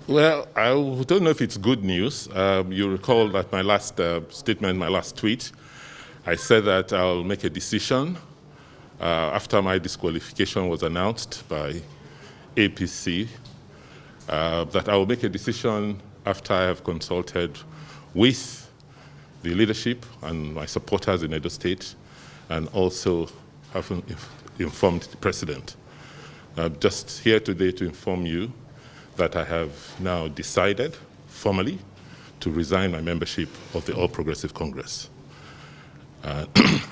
Well, I don't know if it's good news. You recall that my last statement, my last tweet, I said that I'll make a decision after my disqualification was announced by APC, that I will make a decision after I have consulted with the leadership and my supporters in Edo State, and also have informed the President. I'm just here today to inform you that I have now decided formally to resign my membership of the All Progressive Congress.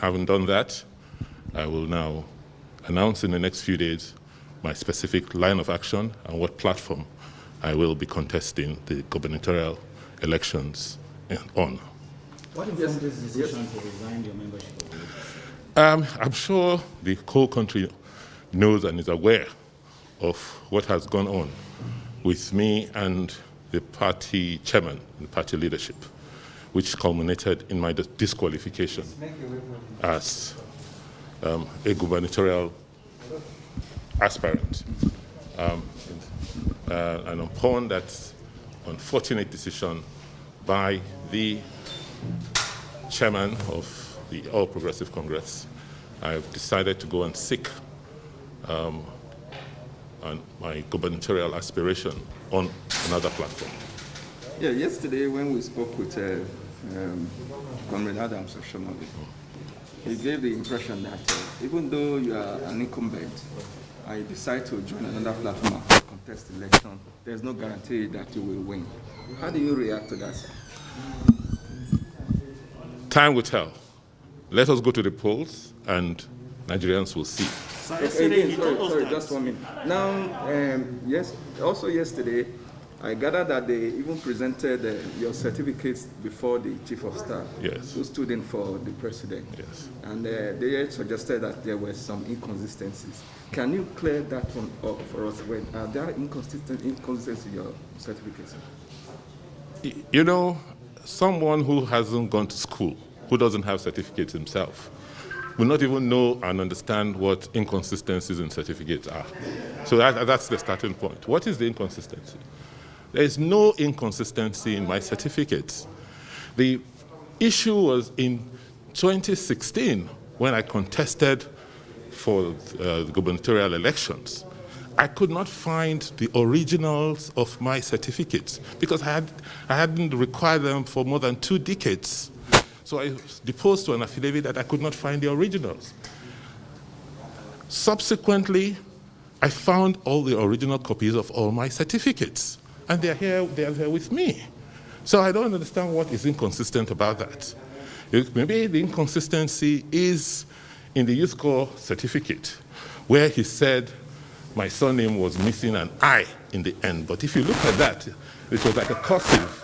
Having done that, I will now announce in the next few days my specific line of action and what platform I will be contesting the gubernatorial elections on. What informed this decision to resign your membership of the APC? I'm sure the whole country knows and is aware of what has gone on with me and the party chairman and party leadership, which culminated in my disqualification as a gubernatorial aspirant. And upon that unfortunate decision by the chairman of the All Progressive Congress, I've decided to go and seek my gubernatorial aspiration on another platform. Yeah, yesterday when we spoke with Comrade Adams of Shomali, he gave the impression that even though you are an incumbent and you decide to join another platform and contest the election, there's no guarantee that you will win. How do you react to that? Time will tell. Let us go to the polls and Nigerians will see. Sorry, just 1 minute. Now, also yesterday, I gathered that they even presented your certificates before the chief of staff, yes, who stood in for the president. Yes. And they suggested that there were some inconsistencies. Can you clear that one up for us? Are there inconsistencies in your certificates? You know, someone who hasn't gone to school, who doesn't have certificates himself, will not even know and understand what inconsistencies in certificates are. So that's the starting point. What is the inconsistency? There is no inconsistency in my certificates. The issue was in 2016 when I contested for the gubernatorial elections. I could not find the originals of my certificates because I hadn't required them for more than 2 decades. So I deposed to an affidavit that I could not find the originals. Subsequently, I found all the original copies of all my certificates, and they are here with me. So I don't understand what is inconsistent about that. Maybe the inconsistency is in the youth corps certificate, where he said my surname was missing an I in the end. But if you look at that, it was like a cursive.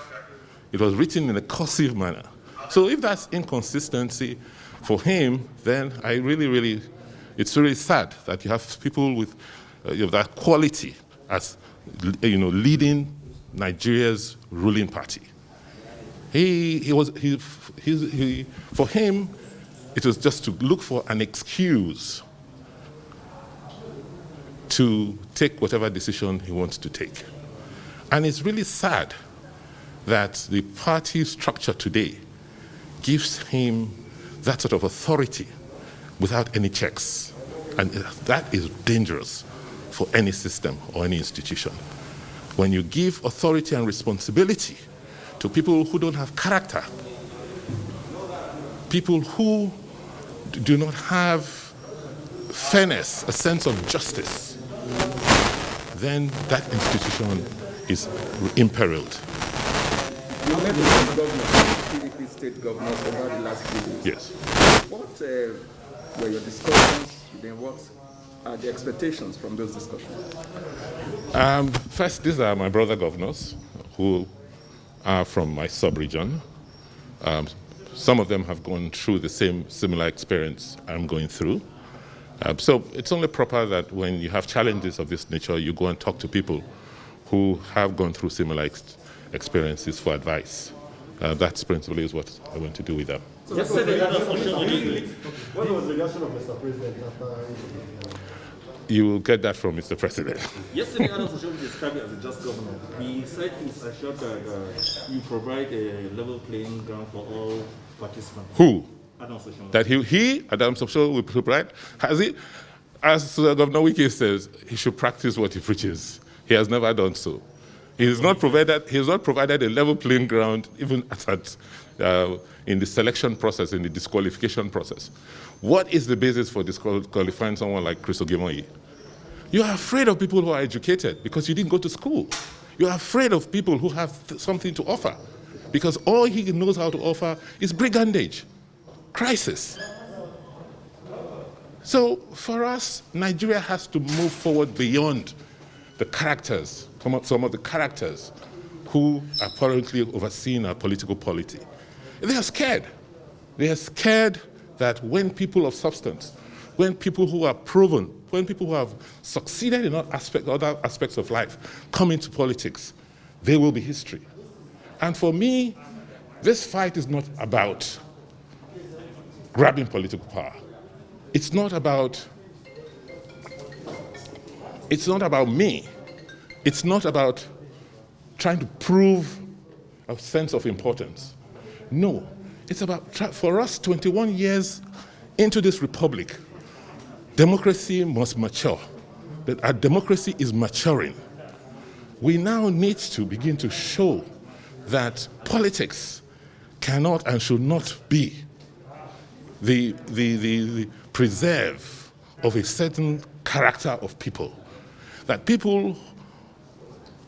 It was written in a cursive manner. So if that's inconsistency for him, then it's really sad that you have people with that quality as leading Nigeria's ruling party. For him, it was just to look for an excuse to take whatever decision he wants to take. And it's really sad that the party structure today gives him that sort of authority without any checks. And that is dangerous for any system or any institution. When you give authority and responsibility to people who don't have character, people who do not have fairness, a sense of justice, then that institution is imperiled. You met with the governor, state governors over the last few days. Yes. What were your discussions? Then what are the expectations from those discussions? First, these are my brother governors who are from my sub-region. Some of them have gone through the similar experience I'm going through. So it's only proper that when you have challenges of this nature, you go and talk to people who have gone through similar experiences for advice. That's principally is what I want to do with them. So what was the reaction of Mr. President after? You will get that from Mr. President. Yesterday, Edo State described it as a just governor. He said he's assured that you provide a level playing ground for all participants. Who? Adam Soshomole. That Adam Soshomole, will provide? Has he? As Governor Wike says, he should practice what he preaches. He has never done so. He has not provided a level playing ground even in the selection process, in the disqualification process. What is the basis for disqualifying someone like Chris Ogimonyi? You are afraid of people who are educated because you didn't go to school. You are afraid of people who have something to offer because all he knows how to offer is brigandage, crisis. So for us, Nigeria has to move forward beyond the characters, some of the characters who are currently overseeing our political polity. They are scared. They are scared that when people of substance, when people who are proven, when people who have succeeded in other aspects of life come into politics, they will be history. And for me, this fight is not about grabbing political power. It's not about me. It's not about trying to prove a sense of importance. No, it's about, for us, 21 years into this republic, democracy must mature. That our democracy is maturing. We now need to begin to show that politics cannot and should not be the preserve of a certain character of people. That people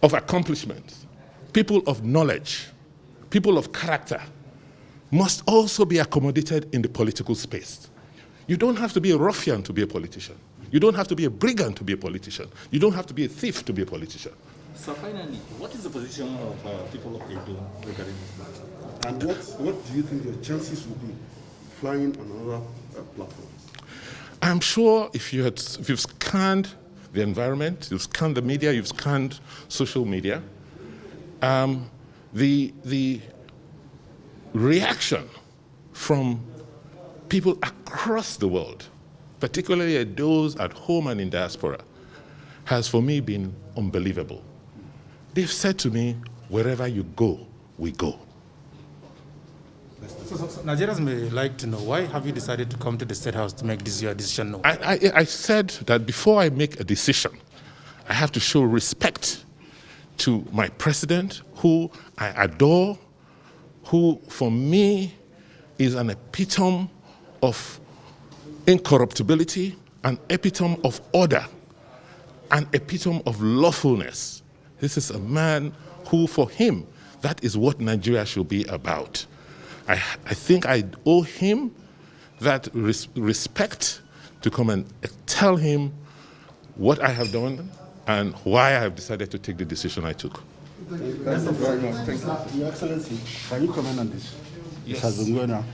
of accomplishment, people of knowledge, people of character must also be accommodated in the political space. You don't have to be a ruffian to be a politician. You don't have to be a brigand to be a politician. You don't have to be a thief to be a politician. So finally, what is the position of people of Edo regarding this matter? And what do you think your chances will be flying on other platforms? I'm sure if you've scanned the environment, you've scanned the media, you've scanned social media, the reaction from people across the world, particularly those at home and in diaspora, has for me been unbelievable. They've said to me, wherever you go, we go. So Nigerians may like to know, why have you decided to come to the State House to make this your decision known? I said that before I make a decision, I have to show respect to my president, who I adore, who for me is an epitome of incorruptibility, an epitome of order, an epitome of lawfulness. This is a man who, for him, that is what Nigeria should be about. I think I owe him that respect to come and tell him what I have done and why I have decided to take the decision I took. Thank you very much. Thank you. Your Excellency, can you comment on this? Yes. This has been going on.